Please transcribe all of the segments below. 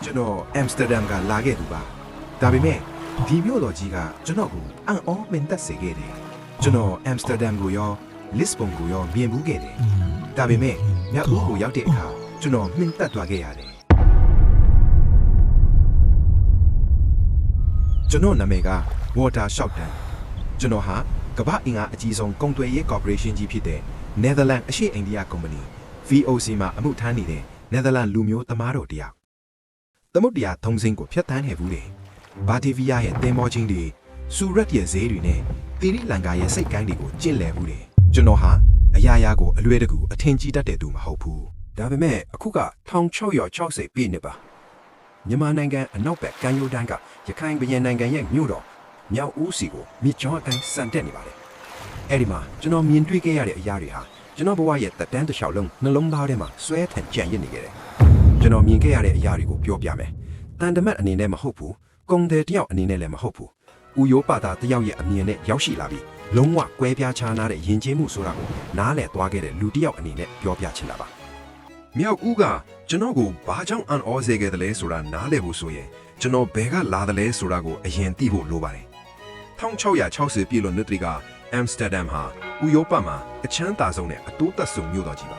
ကျွန်တော်အမ်စတာဒမ်ကလာခဲ့သူပါဒါပေမဲ့ဒီမြို့တော်ကြီးကကျွန်တော်ကိုအံ့ဩမင်သက်စေခဲ့တယ်ကျွန်တော်အမ်စတာဒမ်ကိုရောလစ်ဘွန်ကိုရောမြင်မှုခဲ့တယ်ဒါပေမဲ့မြောက်ဦးကိုရောက်တဲ့အခါကျွန်တော်မှင်သက်သွားခဲ့ရတယ်ကျွန်တော်နာမည်က Water Shopton ကျွန်တော်ဟာကမ္ဘာအင်အားအကြီးဆုံးကုန်သွယ်ရေးကော်ပိုရေးရှင်းကြီးဖြစ်တဲ့ Netherlands အရှေ့အိန္ဒိယကုမ္ပဏီ VOC မှာအမှုထမ်းနေတဲ့ Netherlands လူမျိုးသမားတော်တယောက်သမုဒ္ဒရာထုံးစင်းကိုဖျက်ဆီးခဲ့ဘူးတယ်ဘာတီဗီယာရဲ့သင်္ဘောချင်းတွေစူရက်ရဲ့ဈေးတွေနဲ့သီရိလင်္ကာရဲ့စိတ်ကိုင်းတွေကိုကျင့်လည်ဘူးတယ်ကျွန်တော်ဟာအရာရာကိုအလွဲတကူအထင်ကြီးတတ်တဲ့သူမဟုတ်ဘူးဒါပေမဲ့အခုက1660ပြည့်နှစ်ပါမြန်မာနိုင်ငံအနောက်ဘက်ကမ်းရိုးတန်းကရခိုင်ပြည်နိုင်ငံရဲ့မြို့တော်မြောက်ဦးစီကိုမြစ်ကြောင်းအတိုင်းစံတက်နေပါတယ်အဲ့ဒီမှာကျွန်တော်မြင်တွေ့ခဲ့ရတဲ့အရာတွေဟာကျွန်တော်ဘဝရဲ့တက်တန်းတစ်လျှောက်လုံးနှလုံးသားထဲမှာဆွဲထန်ကြံ့ရစ်နေခဲ့တယ်ကျွန်တော်မြင်ခဲ့ရတဲ့အရာတွေကိုပြောပြမယ်တန်တမတ်အနေနဲ့မဟုတ်ဘူးကုန်တယ်တယောက်အနေနဲ့လည်းမဟုတ်ဘူးဥယောပါတာတယောက်ရဲ့အမြင်နဲ့ရောက်ရှိလာပြီးလုံးဝကွဲပြားခြားနားတဲ့ယဉ်ကျေးမှုဆိုတာကိုနားလည်သွားခဲ့တဲ့လူတစ်ယောက်အနေနဲ့ပြောပြချင်တာပါမြောက်ဦးကကျွန်တော်ကိုဘာကြောင့်အံ့ဩစေခဲ့တယ်လဲဆိုတာနားလည်ဖို့ဆိုရင်ကျွန်တော်ဘယ်ကလာတယ်လဲဆိုတာကိုအရင်သိဖို့လိုပါတယ်1660ပြည့်လွန်နှစ်တွေကအမ်စတာဒမ်ဟာဥရောပမှာအချမ်းသာဆုံးနဲ့အတိုးသက်ဆုံးမြို့တော်ကြီးပါ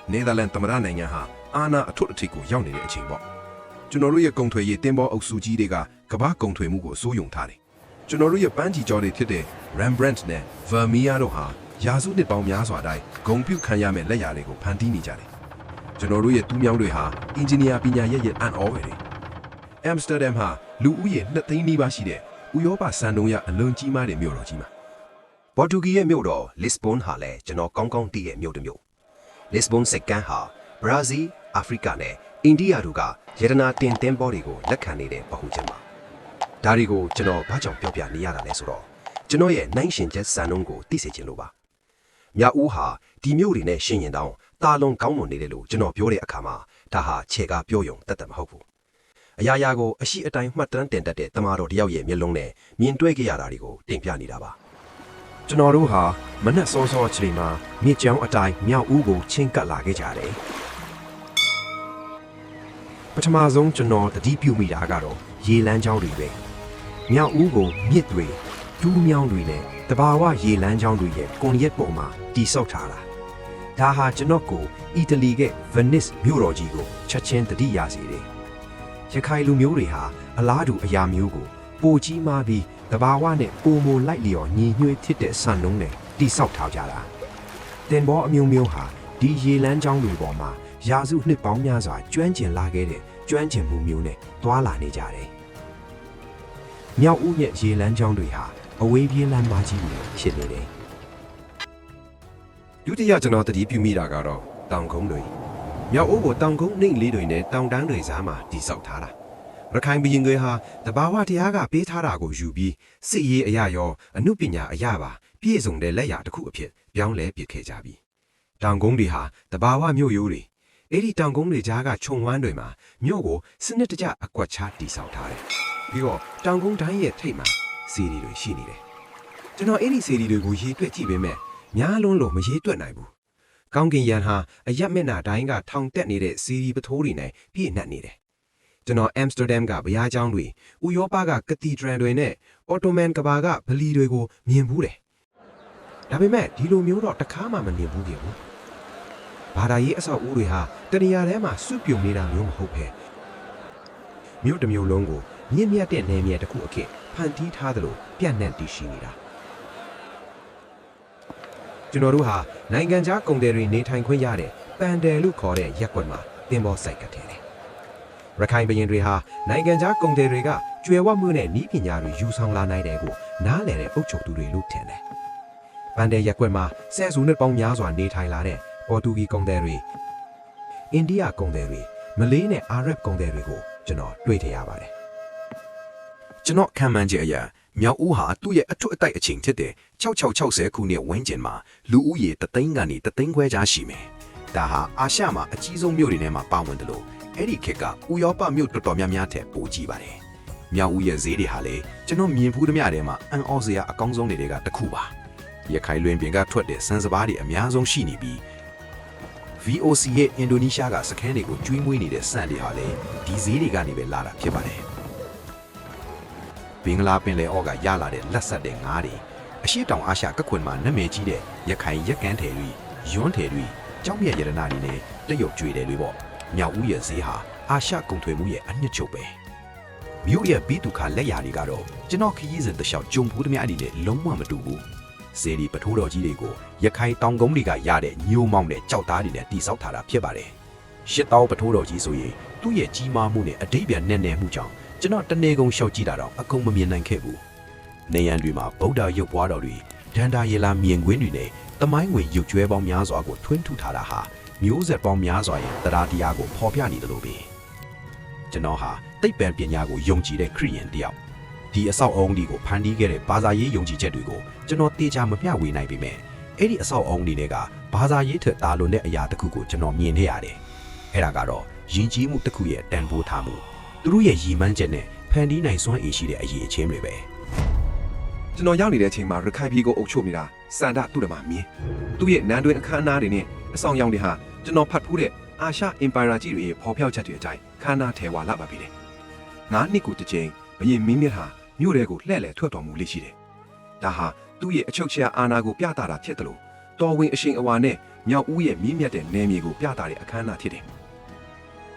နယ်သာလန်သမ္မတနိုင်ငံဟာအာဏာအထွတ်အထိပ်ကိုရောက်နေတဲ့အချိန်ပေါ့ကျွန်တော်တို့ရဲ့ကုန်သွယ်ရေးတင်ပေါ်အုပ်စုကြီးတွေကကမ္ဘာကုန်သွယ်မှုကိုစိုးရုံထားတယ်ကျွန်တော်တို့ရဲ့ပန်းချီကျော်တွေဖြစ်တဲ့ Rembrandt နဲ့ Vermeer တို့ဟာရာစုနှစ်ပေါင်းများစွာတိုင်းဂုဏ်ပြုခံရမယ့်လက်ရာတွေကိုဖန်တီးနေကြတယ်ကျွန်တော်တို့ရဲ့တူးမြောင်းတွေဟာအင်ဂျင်နီယာပညာရဲ့အံ့ဩပဲတယ်အမ်စတာဒမ်ဟာလူဦးရေ2သိန်းနီးပါးရှိတဲ့ဥရောပစံတုံးရအလွန်ကြီးမားတဲ့မြို့တော်ကြီးမှာပေါ်တူဂီရဲ့မြို့တော်လစ်ဘွန်ဟာလည်းကျွန်တော်ကောင်းကောင်းသိတဲ့မြို့တစ်မြို့လစ်ဘွန်စိတ်ကမ်းဟာဘရာဇီးအာဖရိကနဲ့အိန္ဒိယတို့ကရတနာတင်သင်္ဘောတွေကိုလက်ခံနေတဲ့ပဟုချင်ပါဒါတွေကိုကျွန်တော်ဘာကြောင့်ပြောပြနေရတာလဲဆိုတော့ကျွန်တော်ရဲ့နိုင်ရှင်ချက်စံနှုန်းကိုသိစေချင်လို့ပါမြောက်ဦးဟာဒီမြို့တွေနဲ့ရှင်းရင်တောင်တာလွန်ကောင်းမွန်နေတယ်လို့ကျွန်တော်ပြောတဲ့အခါမှာဒါဟာခြေကပြောယုံတတ်မဟုတ်ဘူးအရာရာကိုအရှိအတိုင်းမှတ်တမ်းတင်တတ်တဲ့တမတော်တယောက်ရဲ့မျက်လုံးနဲ့မြင်တွေ့ကြရတာတွေကိုတင်ပြနေတာပါကျွန်တော်တို့ဟာမနက်စောစောအချိန်မှာမြစ်ကြောင်းအတိုင်းမြောက်ဦးကိုချင်းကပ်လာခဲ့ကြတယ်ပထမဆုံးကျွန်တော်တတိပြုမိတာကတော့ရေလမ်းကြောင်းတွေပဲမြောက်ဦးကိုမြစ်တွေဒူးမြောင်းတွေနဲ့တဘာဝရေလမ်းကြောင်းတွေရဲ့ကွန်ရက်ပေါ်မှာတိဆောက်ထားတာဒါဟာကျွန်တော်ကိုအီတလီကဗနီစ်မြို့တော်ကြီးကိုချက်ချင်းတတိရစေတယ်ရခိုင်လူမျိုးတွေဟာအလားတူအရာမျိုးကိုပိုကြီးမားပြီးတဘာဝနဲ့ပုံမလိုက်လျော်ညီညွတ်ဖြစ်တဲ့စံနှုန်းနဲ့တိဆောက်ထားကြတာတင်ဘောအမျိုးမျိုးဟာဒီရေလမ်းကြောင်းတွေပေါ်မှာရာစုနှစ်ပေါင်းများစွာကျွမ်းကျင်လာခဲ့တဲ့ကျွမ်းကျင်မှုမျိုးနဲ့တွာလာနေကြတယ်မြောက်ဦးရဲ့ရေလမ်းကြောင်းတွေဟာအဝေးပြေးလမ်းမကြီးတွေဖြစ်နေတယ်ဒုတိယကျွန်တော်တတိပြုမိတာကတော့တောင်ကုန်းတွေမြောက်ဦးကိုတောင်ကုန်းနှိမ့်လေးတွေနဲ့တောင်တန်းတွေကြားမှာတိဆောက်ထားတာရခိုင်ပြည်ငယ်ဟာတဘာဝတရားကပေးထားတာကိုယူပြီးစစ်ရေးအရာရောအမှုပညာအရာပါပြည့်စုံတဲ့လက်ရာတစ်ခုအဖြစ်ပြောင်းလဲပစ်ခဲ့ကြပြီတောင်ကုန်းတွေဟာတဘာဝမြို့ရိုးတွေအဲ့ဒီတောင်ကုန်းတွေကြားကခြုံဝမ်းတွေမှာမြို့ကိုစနစ်တကျအကွက်ချတိဆောက်ထားတယ်ပြီးတော့တောင်ကုန်းတိုင်းရဲ့ထိပ်မှာစီရီတွေရှိနေတယ်ကျွန်တော်အဲ့ဒီစီရီတွေကိုရေးတွက်ကြည့်ပေမဲ့များလွန်းလို့မရေးတွက်နိုင်ဘူးကောင်းကင်ရန်ဟာအရက်မျက်နှာတိုင်းကထောင်တက်နေတဲ့စီရီပထိုးတွေနဲ့ပြည့်နှက်နေတယ်ကျွန်တော်အမ်စတာဒမ်ကဘုရားကျောင်းတွေဥရောပကကတီဒရယ်တွေနဲ့အော်တိုမန်ကဘာကဗလီတွေကိုမြင်ဘူးတယ်ဒါပေမဲ့ဒီလိုမျိုးတော့တခါမှမမြင်ဘူးကြဘူးဘာသာရေးအဆောက်အဦတွေဟာတနေရာထဲမှာစုပြုံနေတာမျိုးမဟုတ်ပဲမြို့တစ်မြို့လုံးကိုမြင့်မြတ်တဲ့နယ်မြေတစ်ခုအဖြစ်ဖန်တီးထားသလိုပြန့်နှံ့တည်ရှိနေတာကျွန်တော်တို့ဟာနိုင်ငံခြားကုန်သည်တွေနေထိုင်ခွင့်ရတဲ့ပန်တယ်လို့ခေါ်တဲ့ရက်ွက်မှာတင်ပေါ်စိုက်ကတ်တယ်ရခိုင်ပြည်တွေဟာနိုင်ငံခြားကုန်သည်တွေကကျွယ်ဝမှုနဲ့ဤပညာတွေယူဆောင်လာနိုင်တယ်ကိုနားလည်တဲ့အုပ်ချုပ်သူတွေလို့ထင်တယ်ပန်တယ်ရက်ွက်မှာဆယ်စုနှစ်ပေါင်းများစွာနေထိုင်လာတဲ့ပေါ်တူဂီကုန်သည်တွေအိန္ဒိယကုန်သည်တွေမလေးနဲ့အာရပ်ကုန်သည်တွေကိုကျွန်တော်တွေ့ထရပါတယ်ကျွန်တော်ခံမှန်းချက်အရမြောက်ဦးဟာသူ့ရဲ့အထွတ်အတိုက်အချိန်ဖြစ်တဲ့6660ခုနှစ်ဝန်းကျင်မှာလူဦးရေ3သိန်းကနေ3သိန်းခွဲကြားရှိမယ်ဒါဟာအာရှမှာအကြီးဆုံးမြို့တွေထဲမှာပါဝင်တယ်လို့အဲ့ဒီခေတ်ကဥရောပမြို့တော်တော်များများထက်ပိုကြီးပါတယ်မြောက်ဦးရဲ့ဈေးတွေဟာလည်းကျွန်တော်မြင်ဖူးသမျှထဲမှာအံ့ဩစရာအကောင်းဆုံးတွေကတစ်ခုပါရခိုင်လွင်ပြင်ကထွက်တဲ့စံစပါးတွေအများဆုံးရှိနေပြီး VOC ရဲ့အင်ဒိုနီးရှားကစခန်းတွေကိုကျွေးမွေးနေတဲ့စံတွေဟာလည်းဒီဈေးတွေကနေပဲလာတာဖြစ်ပါတယ်ဘင်္ဂလားပင်လယ်အော်ကရလာတဲ့လက်ဆက်တဲ့ငါးတွေအရှိတောင်အာရှကခွင်မှာနာမည်ကြီးတဲ့ရခိုင်ရက်ကန်းထည်တွေရွန်းထည်တွေကြောက်မြက်ရတနာတွေနဲ့တက်ရုပ်ကျွေတယ်တွေပေါ့မြောက်ဦးရဲ့ဈေးဟာအာရှကုန်သွယ်မှုရဲ့အနှစ်ချုပ်ပဲမြို့ရဲ့ပြီးသူခါလက်ရာတွေကတော့ကျွန်တော်ခရီးစဉ်တစ်လျှောက်ဂျုံဘူးသမျှအနေနဲ့လုံးဝမတူဘူးစေဒီပထိုးတော်ကြီးတွေကိုရခိုင်တောင်ကုန်းတွေကရတဲ့ညိုမောင်းတဲ့ကြောက်သားတွေနဲ့တိဆောက်ထားတာဖြစ်ပါတယ်ရှစ်တောင်းပထိုးတော်ကြီးဆိုရင်သူ့ရဲ့ကြီးမားမှုနဲ့အတိတ်ပြန်နဲ့နယ်မှုကြောင့်ကျွန်တော်တနေကုန်ရှောက်ကြည့်တာတော့အကုန်မမြင်နိုင်ခဲ့ဘူးနေရန်တွေမှာဗုဒ္ဓရုပ်ပွားတော်တွေဒန္တာရလာမြင်ကွင်းတွေနဲ့တမိုင်းဝင်ရုပ်ကျွဲပေါင်းများစွာကိုထွန်းထူထားတာဟာမျိုးဆက်ပေါင်းများစွာရဲ့တရားတရားကိုဖော်ပြနေတယ်လို့ပဲကျွန်တော်ဟာသိပ္ပံပညာကိုယုံကြည်တဲ့ခရိယန်တယောက်ဒီအဆောက်အအုံတွေကိုဖန်တီးခဲ့တဲ့ဘာသာရေးယုံကြည်ချက်တွေကိုကျွန်တော်တေချာမမျှဝေနိုင်ပေမဲ့အဲ့ဒီအဆောက်အအုံတွေကဘာသာရေးထက်တာလွန်တဲ့အရာတစ်ခုကိုကျွန်တော်မြင်နေရတယ်အဲ့ဒါကတော့ယဉ်ကျေးမှုတစ်ခုရဲ့တန်ဖိုးထားမှုသူတို့ရဲ့ရည်မှန်းချက်နဲ့ဖန်တီးနိုင်စွမ်းအင်ရှိတဲ့အရေးအချင်းတွေပဲကျွန်တော်ရောက်နေတဲ့အချိန်မှာရခိုင်ပြည်ကိုအုပ်ချုပ်နေတာစန္ဒသူ့ဓမ္မမြင်သူ့ရဲ့နန်းတွင်အခမ်းအနားတွေနဲ့အဆောင်ရောင်တွေဟာကျွန်တော်ဖတ်ဖူးတဲ့အာရှအင်ပါယာကြီးတွေရဲ့ဖော်ပြချက်တွေအတိုင်းခမ်းနားထဲဝါလာပါပြီလေငါးနှစ်ကိုတစ်ချိန်ဘရင်မင်းမြတ်ဟာမြို့ထဲကိုလှည့်လည်ထွက်တော်မူလိမ့်ရှိတယ်ဒါဟာသူ့ရဲ့အချုပ်ချာအာဏာကိုပြသတာဖြစ်တယ်လို့တော်ဝင်အရှင်အဝါနဲ့မြောက်ဦးရဲ့မြင့်မြတ်တဲ့နယ်မြေကိုပြသတဲ့အခမ်းအနားဖြစ်တယ်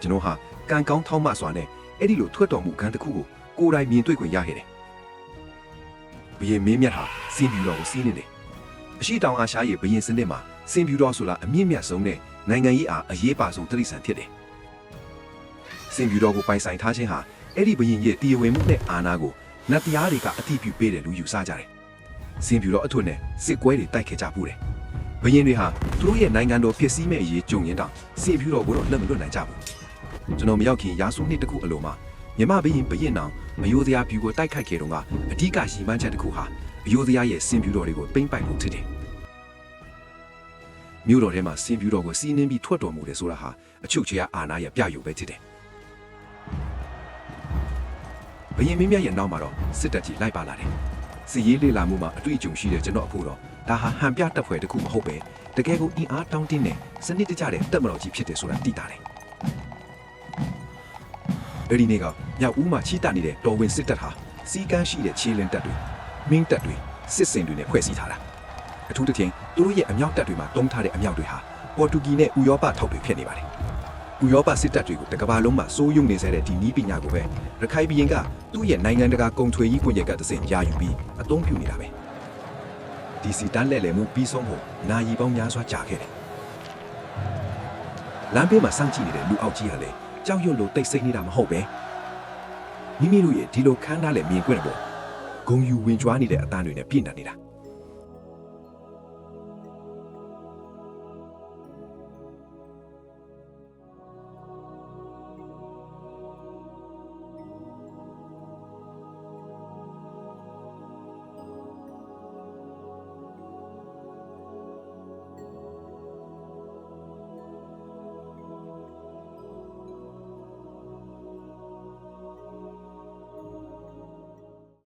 ကျွန်တော်ဟာကံကောင်းထောက်မစွာနဲ့အဲ့ဒီလိုထွက်တော်မူခန်းတစ်ခုကိုကိုယ်တိုင်မြင်တွေ့ခွင့်ရခဲ့တယ်ဘရင်မင်းမြတ်ဟာစင်ပြူတော်ကိုစီးနေတယ်အရှိတောင်အာရှရဲ့ဘရင်စနစ်မှာစင်ပြူတော်ဆိုတာအမြင့်မြတ်ဆုံးတဲ့နိုင်ငံရေးအားအရေးပါဆုံးတိရစ္ဆာန်ဖြစ်တယ်စင်ပြူတော်ကိုပိုင်ဆိုင်ထားခြင်းဟာအဲ့ဒီဘရင်ရဲ့တရားဝင်မှုနဲ့အာဏာကိုနတ်တရားတွေကအတိပြုပေးတယ်လို့ယူဆကြတယ်စင်ပြူတော်အထွတ်နဲ့စစ်ကွဲတွေတိုက်ခဲ့ကြပူတယ်ဘရင်တွေဟာသူတို့ရဲ့နိုင်ငံတော်ဖြစ်စည်းမဲ့အရေးကြုံရင်တောင်စင်ပြူတော်ကိုတော့လက်မလွတ်နိုင်ကြဘူးကျွန်တော်မရောက်ခင်ရာစုနှစ်တခုအလိုမှာမြမဘရင်နောင်မယိုသရာဖြူကိုတိုက်ခိုက်ခဲ့တော့ကအဓိကရည်မှန်းချက်တစ်ခုဟာအယိုသရာရဲ့စင်ပြူတော်တွေကိုပိမ့်ပိုက်ဖို့ဖြစ်တယ်မြို့တော်ထဲမှာစင်ပြူတော်ကိုစီးနှင်းပြီးထွက်တော်မူတယ်ဆိုတာဟာအချုပ်ချယ်အာဏာရဲ့ပြရုပ်ပဲဖြစ်တယ်ဘရင်မင်းမြတ်ရဲ့နောက်မှာတော့စစ်တပ်ကြီးလိုက်ပါလာတယ်စီရေးလေးလာမှုမှာအတွေ့အကြုံရှိတဲ့ကျွန်တော်အဖို့တော့ဒါဟာဟန်ပြတပ်ဖွဲ့တစ်ခုမဟုတ်ပဲတကယ်ကိုအင်အားတောင်းတင်းတဲ့စနစ်တကျတဲ့တပ်မတော်ကြီးဖြစ်တယ်ဆိုတာသိတာတယ်အဲ့ဒီနေ့ကမြောက်ဦးမှာချီးတက်နေတဲ့တော်ဝင်စစ်တပ်ဟာစီကန်းရှိတဲ့ခြေလင်းတပ်တွေမင်းတပ်တွေစစ်စင်တွေနဲ့ဖွဲ့စည်းထားတာအထူးသဖြင့်သူတို့ရဲ့အမြောက်တပ်တွေမှာတုံးထားတဲ့အမြောက်တွေဟာပေါ်တူဂီနဲ့ဥရောပထောက်တွေဖြစ်နေပါတယ်ဥရောပစစ်တပ်တွေကိုတကဘာလုံးမှာစိုးရုံနေစေတဲ့ဒီနည်းပညာကိုပဲရခိုင်ပြည်ကသူ့ရဲ့နိုင်ငံတကာကုန်ထွေကြီးကွန်ရက်ကတဆင့်ယာယူပြီးအသုံးပြုနေတာပဲဒီစီတန်းလက်လည်မှုပြီးဆုံးဖို့နာရီပေါင်းများစွာကြာခဲ့တယ်လမ်းဘေးမှာစောင့်ကြည့်နေတဲ့လူအောက်ကြီးဟာလည်းကြောက်ရွံ့လို့တိတ်ဆိတ်နေတာမဟုတ်ပဲမိမိတို့ရဲ့ဒီလိုခန်းထားလဲမြင်ကွက်တယ်ပေါ့ဂုံယူဝင်ကြွားနေတဲ့အတန်းတွေနဲ့ပြည့်နေနေတာ